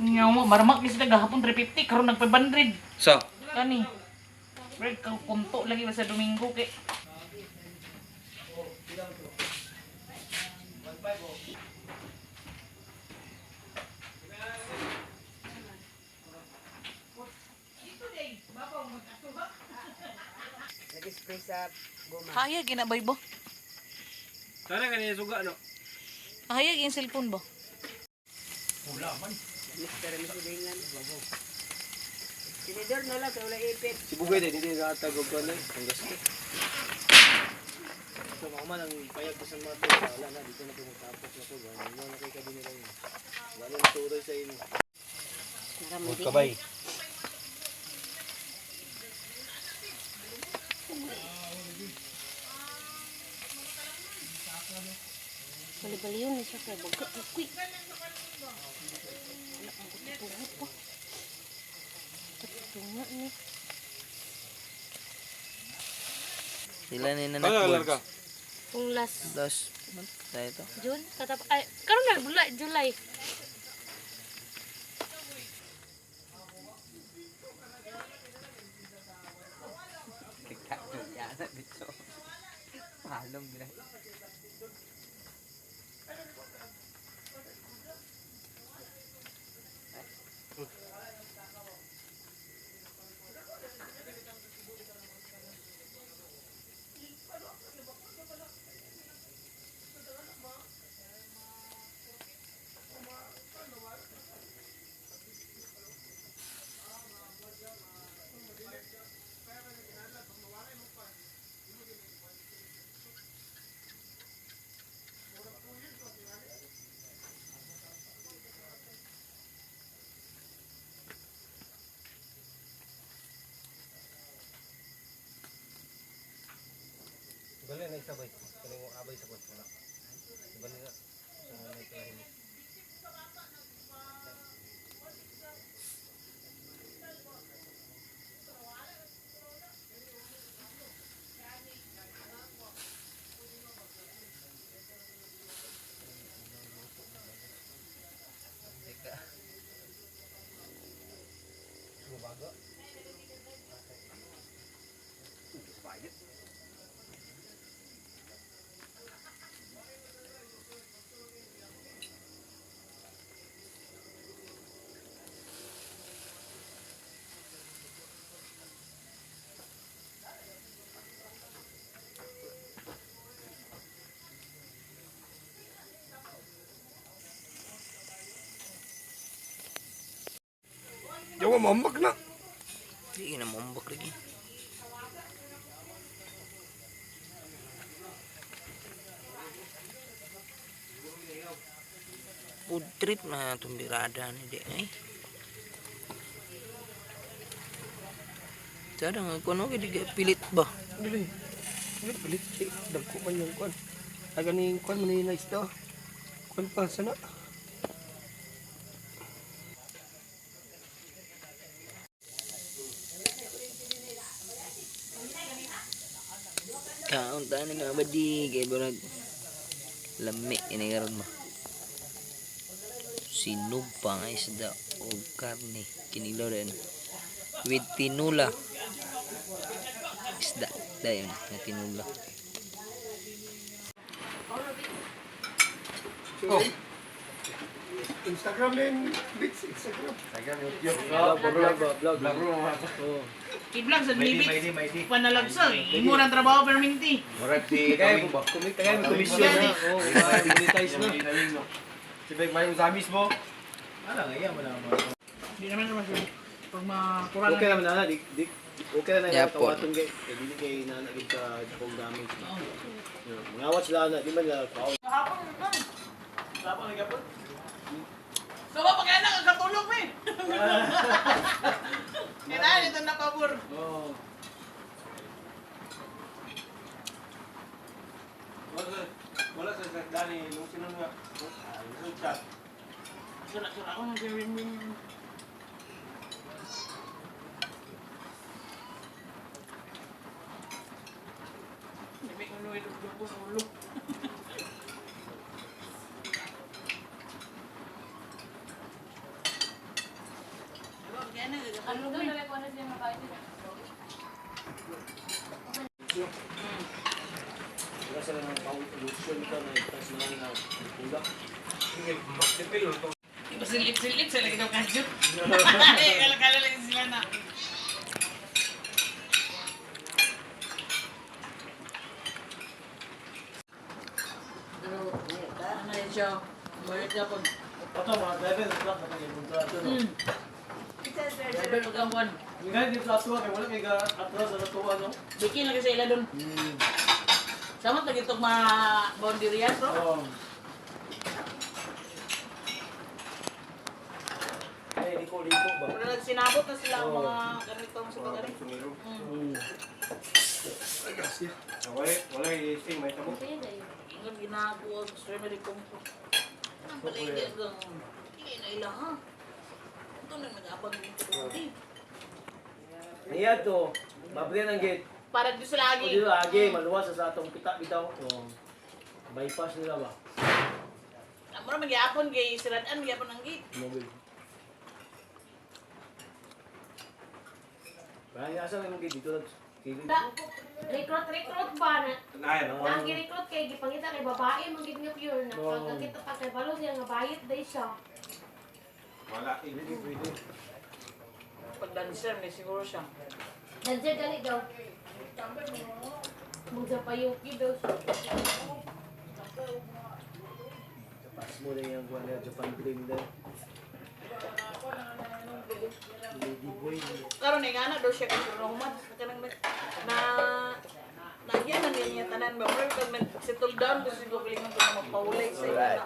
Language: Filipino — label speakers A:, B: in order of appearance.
A: Nga mo, maramak yung sila gahapon 350, karon nag 500.
B: So,
A: Kani. Bread kang kunto lagi ba sa Domingo kay.
C: Nag-spray sa goma.
A: Hayag ginabay bo.
B: sana kanina suga, no?
A: Hayag yung cellphone bo.
C: Mister Misilingan. Tinidor na lang sa wala ipit.
B: Si Bugay din, hindi nakatag og kanay. Ang gasto. So, ako man ang payag ko sa mga to. Wala na, dito na po magtapos na po. Wala na kayo kabinila yun. Wala na tuloy sa inyo.
C: Marami din.
B: Kabay.
C: Bali-bali yun siya kay bagat na kuy. Wala ang kutungot po. Kutungot ni.
D: Sila ni
B: Kaya
D: nanak
B: alam ka?
C: Kung last
D: Dos. Tayo to.
C: June, ay, karon na July, July.
D: Palong bila.
B: Bali na isabay. Kani mo abay sa kwarto na. Bali na. Sa may kahin. Sumaga. Jawa mambak na.
D: Hindi na mambak lagi. Food trip na itong birada ni di ay. Sada nga kuno kay di pilit ba?
B: Dili. Ano palit? Dagko man yung kwan. Aga ni kwan man ni nice daw. Kwan pa sana.
D: Kaon ta ni mga badi kay burag lami ini karon ba. Sinog pa nga isda o karne kinilaw rin with tinula isda dayon na tinula.
B: Oh. Instagram din, bits Instagram. Vlog.
A: Kidlang sa Nibit. Panalagsa. Imo ng trabaho perminti.
B: Morati kami komisyon na. Oh, monetize na. Sibig may usamis mo. Ala nga mo na.
A: Di naman naman siya. Pag makurangan.
B: Okay naman na, okay na
D: Yeah,
B: yung tawaton kay dili kay nanagid ka kung gamit. Ngawat sila na, di man na kaon.
A: Kahapon naman.
B: Tapos nagapon.
A: So, pag yan ang katulog eh. Kailangan ito na pabor.
B: Oh. Wala sa Dani, nung sinun nga. Nung chat.
A: Sura-sura ako ng gawin. Hindi ko nuwi ko sa ulo.
C: Ano doon? Nalikuan na siya mabait.
B: Wala sila ng pang-ilusyon ka na itas na nga pula.
A: Iba silip-silip sa lagi daw kadyo. Kala-kala lang sila na.
E: Ano yun siya? Balik niya po.
B: Ito mga driver, truck na kanyang kontrato no.
E: Driver ko ang buwan.
B: Ngayon di plato kay wala kay atras sa natuwa no.
E: Bikin lagi sa ila doon. Sama lagi itong mga boundaries, bro.
B: Oh. Ay, liko ba?
E: Pero nagsinabot na sila ang mga ganitong sa ganito.
B: Wala i-sing may tamo.
C: Kaya na yun.
E: Ang ginagawa, gusto rin kumpo. Ang paligid ng hindi na ilang ha. Ito na nag-abang dito doon.
B: Niya to, babriyan ang gate.
E: Para dito
B: O
E: sila lagi.
B: dito agi, maluwas sa atong kita bitaw. Oh. Bypass nila ba?
E: Ang mga magyapon kay Siradaan, magyapon ang gate.
B: Mobile. Bahay asa ng gate dito lang.
C: Recruit ba na?
B: Nayan ako.
C: Ang gi-recruit kay gipangita kay babae magid nga pure na pagkakita pa kay balo siya nga bayit day siya.
B: Wala, hindi pwede.
E: Pag dancer, may siguro siya.
C: Nandiyan gali daw. Mugsa payuki daw siya.
B: Pas mo na yung buwan na Japan Dream din. Lady boy.
E: Karon ni nga na daw siya kasi roman. Kanang na nagyan na niya tanan ba? Pero pag settle down, gusto ko galing ko na magpaulay sa ina.